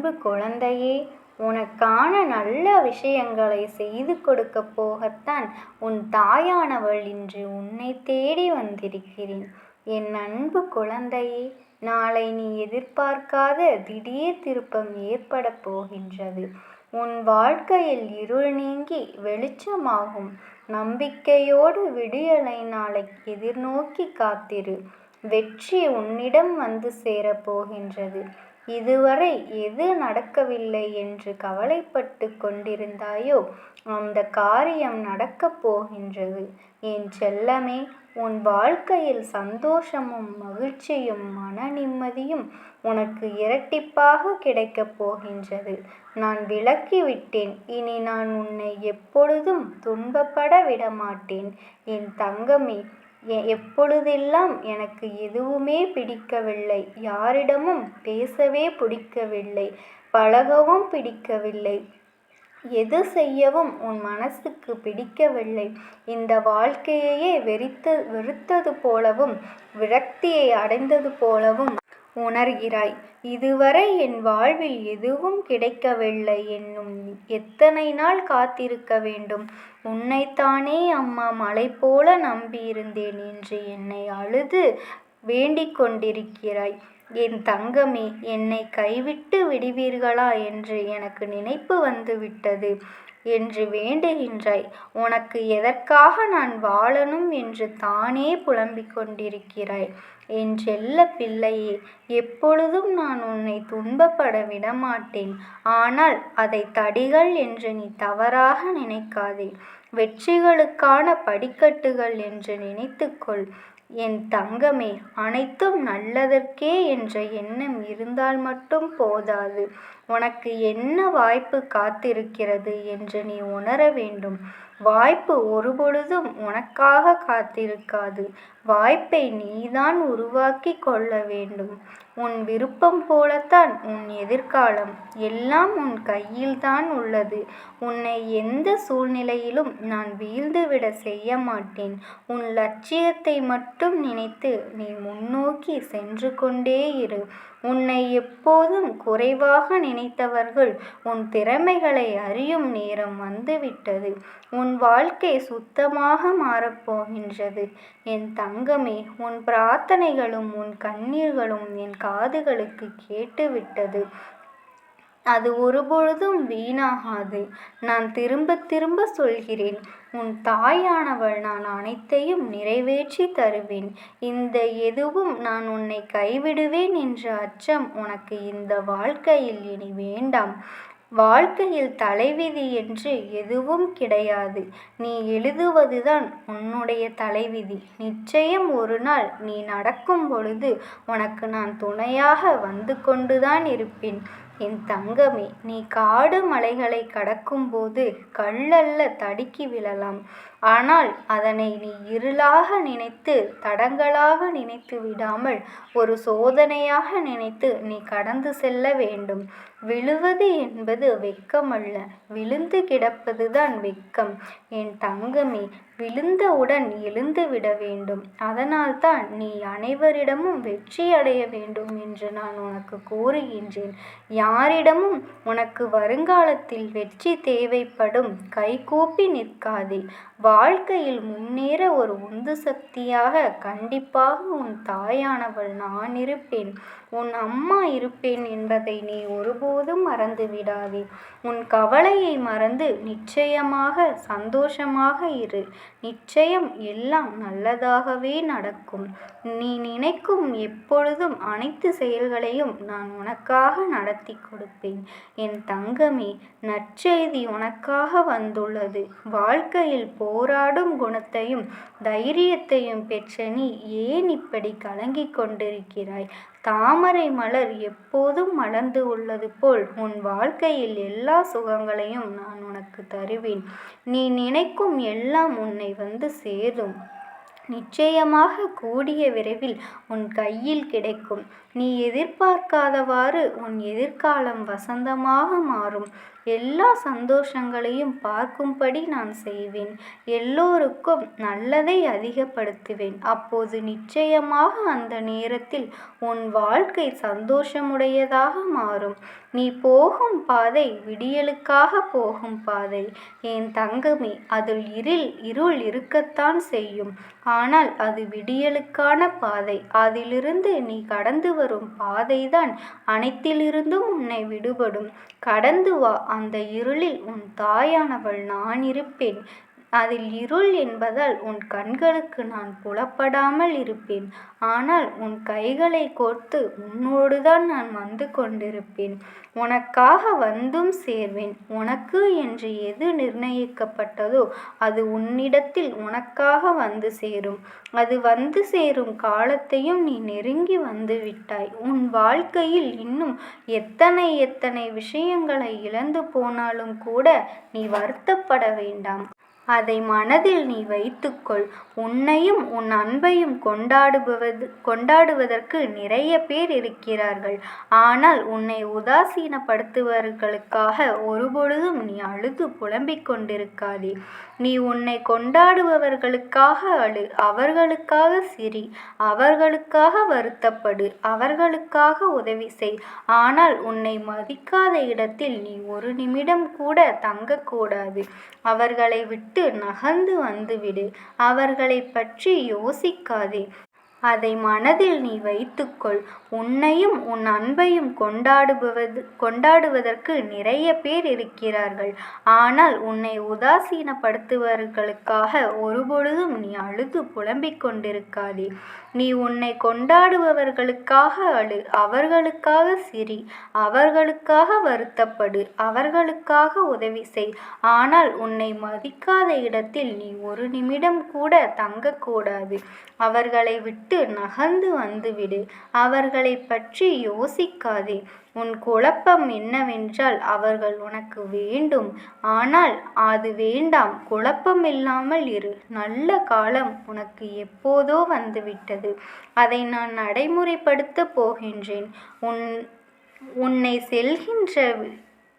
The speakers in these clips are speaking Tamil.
அன்பு குழந்தையே, உனக்கான நல்ல விஷயங்களை செய்து கொடுக்கப் போகத்தான் உன் தாயானவள் இன்று உன்னை தேடி வந்திருக்கிறேன். என் அன்பு குழந்தையே, நாளை நீ எதிர்பார்க்காத திடீர் திருப்பம் ஏற்படப் போகின்றது. உன் வாழ்க்கையில் இருள் நீங்கி வெளிச்சமாகும். நம்பிக்கையோடு விடியலை நாளை எதிர்நோக்கி காத்திரு. வெற்றி உன்னிடம் வந்து சேரப்போகின்றது. இதுவரை எது நடக்கவில்லை என்று கவலைப்பட்டு கொண்டிருந்தாயோ அந்த காரியம் நடக்கப் போகின்றது. என் செல்லமே, உன் வாழ்க்கையில் சந்தோஷமும் மகிழ்ச்சியும் மன நிம்மதியும் உனக்கு இரட்டிப்பாக கிடைக்கப் போகின்றது. நான் விலக்கிவிட்டேன். இனி நான் உன்னை எப்பொழுதும் துன்பப்பட விடமாட்டேன். என் தங்கமே, எப்பொழுதெல்லாம் எனக்கு எதுவுமே பிடிக்கவில்லை, யாரிடமும் பேசவே பிடிக்கவில்லை, பழகவும் பிடிக்கவில்லை, எது செய்யவும் உன் மனசுக்கு பிடிக்கவில்லை, இந்த வாழ்க்கையையே வெறுத்தது போலவும் விரக்தியை அடைந்தது போலவும் உணர்கிறாய். இதுவரை என் வாழ்வில் எதுவும் கிடைக்கவில்லை என்னும் எத்தனை நாள் காத்திருக்க வேண்டும்? உன்னைத்தானே அம்மா மலை போல நம்பியிருந்தேன் என்று என்னை அழுது வேண்டிக் கொண்டிருக்கிறாய். என் தங்கமே, என்னை கைவிட்டு விடுவீர்களா என்று எனக்கு நினைப்பு வந்துவிட்டது என்று வேண்டுகின்றாய். உனக்கு எதற்காக நான் வாழணும் என்று தானே புலம்பிக் கொண்டிருக்கிறாய். என் செல்ல பிள்ளையே, எப்பொழுதும் நான் உன்னை துன்பப்பட விடமாட்டேன். ஆனால் அதை தடிகள் என்று நீ தவறாக நினைக்காதே. வெற்றிகளுக்கான படிக்கட்டுகள் என்று நினைத்துக்கொள். என் தங்கமே, அனைத்தும் நல்லதற்கே என்ற எண்ணம் இருந்தால் மட்டும் போதாது. உனக்கு என்ன வாய்ப்பு காத்திருக்கிறது என்று நீ உணர வேண்டும். வாய்ப்பு ஒருபொழுதும் உனக்காக காத்திருக்காது. வாய்ப்பை நீதான் உருவாக்கி கொள்ள வேண்டும். உன் விருப்பம் போலத்தான் உன் எதிர்காலம். எல்லாம் உன் கையில்தான் உள்ளது. உன்னை எந்த சூழ்நிலையிலும் நான் வீழ்ந்துவிட செய்ய மாட்டேன். உன் லட்சியத்தை மட்டும் நினைத்து நீ முன்னோக்கி சென்று கொண்டே இரு. உன்னை எப்போதும் குறைவாக நினைத்தவர்கள் உன் திறமைகளை அறியும் நேரம் வந்துவிட்டது. உன் வாழ்க்கை சுத்தமாக மாறப்போகின்றது. என் தங்கமே, உன் பிரார்த்தனைகளும் உன் கண்ணீர்களும் என் காதுகளுக்கு கேட்டுவிட்டது. அது ஒருபொழுதும் வீணாகாது. நான் திரும்ப திரும்ப சொல்கிறேன், உன் தாயானவள் நான் அனைத்தையும் நிறைவேற்றி தருவேன். இந்த எதுவும் நான் உன்னை கைவிடுவேன் என்ற அச்சம் உனக்கு இந்த வாழ்க்கையில் இனி வேண்டாம். வாழ்க்கையில் தலைவிதி என்று எதுவும் கிடையாது. நீ எழுதுவதுதான் உன்னுடைய தலைவிதி. நிச்சயம் ஒரு நாள் நீ நடக்கும் பொழுது உனக்கு நான் துணையாக வந்து கொண்டுதான் இருப்பேன். என் தங்கமே, நீ காடு மலைகளை கடக்கும்போது கல்லல்ல தடுக்கி விழலாம். ஆனால் அதனை நீ இருளாக நினைத்து தடங்களாக நினைத்து விடாமல் ஒரு சோதனையாக நினைத்து நீ கடந்து செல்ல வேண்டும். விழுவது என்பது வெட்கமல்ல, விழுந்து கிடப்பதுதான் வெட்கம். என் தங்கமே, விழுந்தவுடன் எழுந்து விட வேண்டும். அதனால்தான் நீ அனைவரிடமும் வெற்றி அடைய வேண்டும் என்று நான் உனக்கு கூறுகின்றேன். யாரிடமும் உனக்கு வருங்காலத்தில் வெற்றி தேவைப்படும் கைகூப்பி நிற்காதே. வாழ்க்கையில் முன்னேற ஒரு உந்து சக்தியாக கண்டிப்பாக உன் தாயானவள் நான் இருப்பேன், உன் அம்மா இருப்பேன் என்பதை நீ ஒருபோதும் மறந்து விடாதே. உன் கவலையை மறந்து நிச்சயமாக சந்தோஷமாக இரு. நிச்சயம் எல்லாம் நல்லதாகவே நடக்கும். நீ நினைக்கும் எப்பொழுதும் அனைத்து செயல்களையும் நான் உனக்காக நடத்தி கொடுப்பேன். என் தங்கமே, நற்செய்தி உனக்காக வந்துள்ளது. வாழ்க்கையில் போராடும் குணத்தையும் தைரியத்தையும் பெற்ற நீ ஏன் இப்படி கலங்கிக் கொண்டிருக்கிறாய்? தாமரை மலர் எப்போதும் மலர்ந்து உள்ளது போல் உன் வாழ்க்கையில் எல்லா சுகங்களையும் நான் உனக்கு தருவேன். நீ நினைக்கும் எல்லாம் உன்னை வந்து சேரும். நிச்சயமாக கூடிய விரைவில் உன் கையில் கிடைக்கும். நீ எதிர்பார்க்காதவாறு உன் எதிர்காலம் வசந்தமாக மாறும். எல்லா சந்தோஷங்களையும் பார்க்கும்படி நான் செய்வேன். எல்லோருக்கும் நல்லதை அதிகப்படுத்துவேன். அப்போது நிச்சயமாக அந்த நேரத்தில் உன் வாழ்க்கை சந்தோஷமுடையதாக மாறும். நீ போகும் பாதை விடியலுக்காக போகும் பாதை. என் தங்கமே, அதில் இருள் இருக்கத்தான் செய்யும். ஆனால் அது விடியலுக்கான பாதை. அதிலிருந்து நீ கடந்து வரும் பாதைதான் அனைத்திலிருந்தும் உன்னை விடுபடும். கடந்து வா. அந்த இருளில் உன் தாயானவள் நான் இருப்பேன். அதில் இருள் என்பதால் உன் கண்களுக்கு நான் புலப்படாமல் இருப்பேன். ஆனால் உன் கைகளை கோர்த்து உன்னோடுதான் நான் வந்து கொண்டிருப்பேன். உனக்காக வந்தும் சேர்வேன். உனக்கு என்று எது நிர்ணயிக்கப்பட்டதோ அது உன்னிடத்தில் உனக்காக வந்து சேரும். அது வந்து சேரும் காலத்தையும் நீ நெருங்கி வந்து விட்டாய். உன் வாழ்க்கையில் இன்னும் எத்தனை விஷயங்களை இழந்து போனாலும் கூட நீ வருத்தப்பட வேண்டாம். அதை மனதில் நீ வைத்துக்கொள். உன்னையும் உன் அன்பையும் கொண்டாடுவதற்கு நிறைய பேர் இருக்கிறார்கள். ஆனால் உன்னை உதாசீனப்படுத்துவர்களுக்காக ஒருபொழுதும் நீ அழுது புலம்பிக் கொண்டிருக்காதே. நீ உன்னை கொண்டாடுபவர்களுக்காக அழு. அவர்களுக்காக சிரி. அவர்களுக்காக வருத்தப்படு. அவர்களுக்காக உதவி செய். ஆனால் உன்னை மதிக்காத இடத்தில் நீ ஒரு நிமிடம் கூட தங்கக்கூடாது. அவர்களை விட்டு நகர்ந்து வந்துவிடு. அவர்களை பற்றி யோசிக்காதே. அதை மனதில் நீ வைத்துக்கொள். உன்னையும் உன் அன்பையும் கொண்டாடுவதற்கு நிறைய பேர் இருக்கிறார்கள். ஆனால் உன்னை உதாசீனப்படுத்துவர்களுக்காக ஒருபொழுதும் நீ அழுது புலம்பிக் கொண்டிருக்காதே. நீ உன்னை கொண்டாடுபவர்களுக்காக அழு. அவர்களுக்காக சிரி. அவர்களுக்காக வருத்தப்படு. அவர்களுக்காக உதவி செய். ஆனால் உன்னை மதிக்காத இடத்தில் நீ ஒரு நிமிடம் கூட தங்கக்கூடாது. அவர்களை விட்டு நகர்ந்து வந்துவிடு. அவர்களை பற்றி யோசிக்காதே. உன் குழப்பம் என்னவென்றால் அவர்கள் உனக்கு வேண்டும். ஆனால் அது வேண்டாம். குழப்பமில்லாமல் இரு. நல்ல காலம் உனக்கு எப்போதோ வந்துவிட்டது. அதை நான் நடைமுறைப்படுத்தப் போகின்றேன். உன்னை செல்கின்ற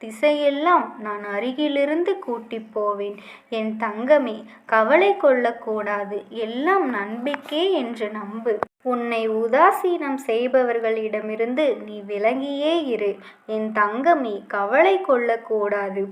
திசையெல்லாம் நான் அருகிலிருந்து கூட்டிப் போவேன். என் தங்கமே, கவலை கொள்ளக்கூடாது. எல்லாம் நம்பிக்கை என்று நம்பு. உன்னை உதாசீனம் செய்பவர்களிடமிருந்து நீ விலகியே இரு. என் தங்கமே, கவலை கொள்ளக்கூடாது.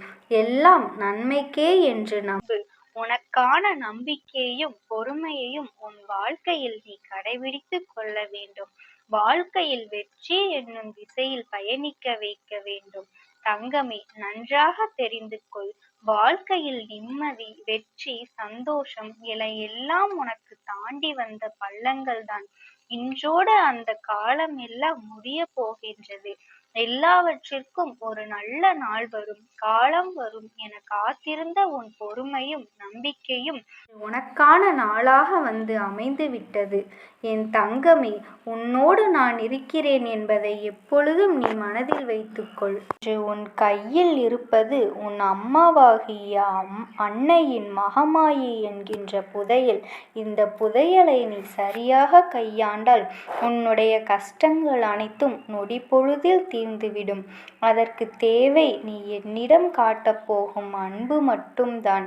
எல்லாம் நன்மைக்கே என்று நம்பு. உனக்கான நம்பிக்கையையும் பொறுமையையும் உன் வாழ்க்கையில் நீ கடைபிடித்து கொள்ள வேண்டும். வாழ்க்கையில் வெற்றி என்னும் திசையில் பயணிக்க வைக்க வேண்டும். தங்கமே, நன்றாக தெரிந்து கொள். வாழ்க்கையில் நிம்மதி, வெற்றி, சந்தோஷம் எல்லாம் உனக்கு தாண்டி வந்த பள்ளங்கள் தான். இன்றோடு அந்த காலம் எல்லாம் முடிய போகின்றது. எல்லாவற்றிற்கும் ஒரு நல்ல நாள் வரும், காலம் வரும் என காத்திருந்த உன் பொறுமையும் நம்பிக்கையும் உனக்கான நாளாக வந்து அமைந்து விட்டது. என் தங்கமே, உன்னோடு நான் இருக்கிறேன் என்பதை எப்பொழுதும் நீ மனதில் வைத்துக்கொள். இன்று உன் கையில் இருப்பது உன் அம்மாவாகிய அன்னையின் மகமாயி என்கின்ற புதையல். இந்த புதையலை நீ சரியாக கையாண்டால் உன்னுடைய கஷ்டங்கள் அனைத்தும் நொடி பொழுதில் தீர்ந்துவிடும். அதற்கு தேவை நீ என்னிடம் காட்டப் போகும் அன்பு மட்டும்தான்.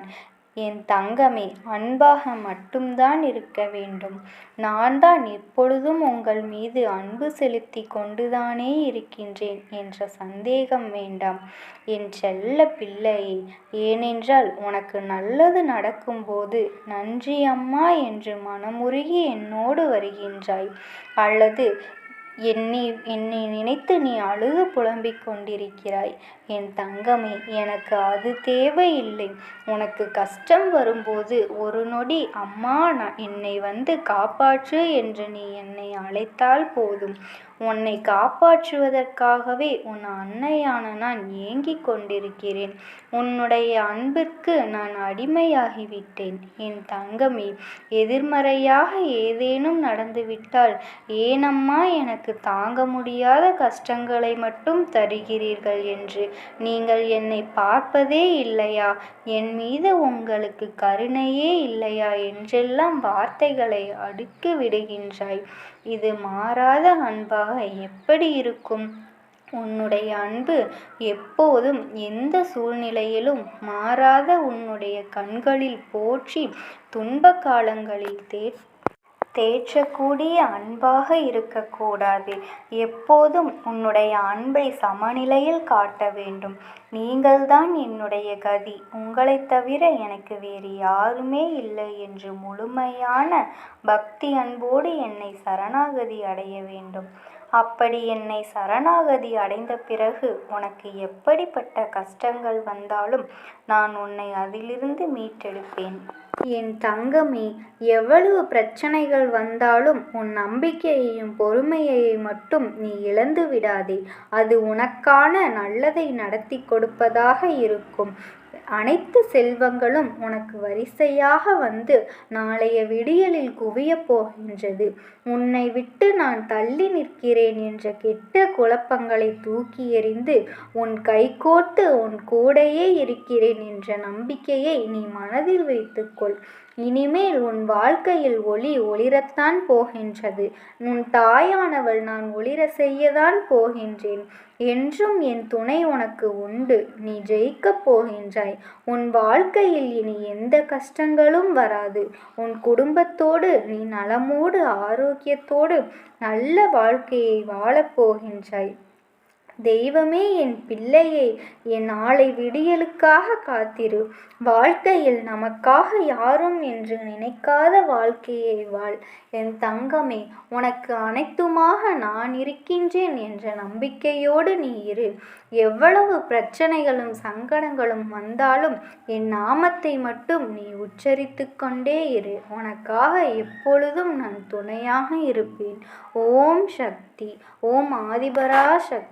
என் தங்கமே, அன்பாக மட்டும்தான் இருக்க வேண்டும். நான் தான் எப்பொழுதும் உங்கள் மீது அன்பு செலுத்தி கொண்டுதானே இருக்கின்றேன் என்ற சந்தேகம் வேண்டாம் என் செல்ல பிள்ளையே. ஏனென்றால் உனக்கு நல்லது நடக்கும்போது நன்றி அம்மா என்று மனமுருகி என்னோடு வருகின்றாய். அல்லது என்னை நினைத்து நீ அழுது புலம்பிக் கொண்டிருக்கிறாய். என் தங்கமே, எனக்கு அது தேவையில்லை. உனக்கு கஷ்டம் வரும்போது ஒரு நொடி அம்மா என்னை வந்து காப்பாற்று என்று நீ என்னை அழைத்தால் போதும். உன்னை காப்பாற்றுவதற்காகவே உன் அன்னையான நான் ஏங்கிக் கொண்டிருக்கிறேன். உன்னுடைய அன்பிற்கு நான் அடிமையாகிவிட்டேன். என் தங்கமே, எதிர்மறையாக ஏதேனும் நடந்துவிட்டால் ஏனம்மா எனக்கு தாங்க முடியாத கஷ்டங்களை மட்டும் தருகிறீர்கள் என்று நீங்கள் என்னை பார்ப்பதே இல்லையா? என் மீது உங்களுக்கு கருணையே இல்லையா என்றெல்லாம் வார்த்தைகளை அடுக்கி விடுகின்றாய். இது மாறாத அன்பாக எப்படி இருக்கும்? உன்னுடைய அன்பு எப்போதும் எந்த சூழ்நிலையிலும் மாறாத உன்னுடைய கண்களில் போற்றி துன்ப காலங்களில் தேற்றக்கூடிய அன்பாக இருக்கக்கூடாது. எப்போதும் உன்னுடைய அன்பை சமநிலையில் காட்ட வேண்டும். நீங்கள்தான் என்னுடைய கதி, உங்களைத் தவிர எனக்கு வேறு யாருமே இல்லை என்று முழுமையான பக்தி அன்போடு என்னை சரணாகதி அடைய வேண்டும். அப்படி என்னை சரணாகதி அடைந்த பிறகு உனக்கு எப்படிப்பட்ட கஷ்டங்கள் வந்தாலும் நான் உன்னை அதிலிருந்து மீட்டெடுப்பேன். என் தங்கமே, எவ்வளவு பிரச்சனைகள் வந்தாலும் உன் நம்பிக்கையையும் பொறுமையையும் மட்டும் நீ இழந்து விடாதே. அது உனக்கான நல்லதை நடத்தி கொடுப்பதாக இருக்கும். அனைத்து செல்வங்களும் உனக்கு வரிசையாக வந்து நாளைய விடியலில் குவியப் போகின்றது. உன்னை விட்டு நான் தள்ளி நிற்கிறேன் என்ற கெட்ட குழப்பங்களை தூக்கி எறிந்து உன் கைகோர்த்து உன் கூடையே இருக்கிறேன் என்ற நம்பிக்கையை நீ மனதில் வைத்துக்கொள். இனிமேல் உன் வாழ்க்கையில் ஒளி ஒளிரத்தான் போகின்றது. உன் தாயானவள் நான் ஒளிர செய்யத்தான் போகின்றேன். என்றும் என் துணை உனக்கு உண்டு. நீ ஜெயிக்கப் போகின்றாய். உன் வாழ்க்கையில் இனி எந்த கஷ்டங்களும் வராது. உன் குடும்பத்தோடு நீ நலமோடு ஆரோக்கியத்தோடு நல்ல வாழ்க்கையை வாழப் போகின்றாய். தெய்வமே, என் பிள்ளையே, என் நாளை விடியலுக்காக காத்திரு. வாழ்க்கையில் நமக்காக யாரும் என்று நினைக்காத வாழ்க்கையை வாழ். என் தங்கமே, உனக்கு அனைத்துமாக நான் இருக்கின்றேன் என்ற நம்பிக்கையோடு நீ இரு. எவ்வளவு பிரச்சனைகளும் சங்கடங்களும் வந்தாலும் என் நாமத்தை மட்டும் நீ உச்சரித்து கொண்டே இரு. உனக்காக எப்பொழுதும் நான் துணையாக இருப்பேன். ஓம் சக்தி. ஓம் ஆதிபரா சக்தி.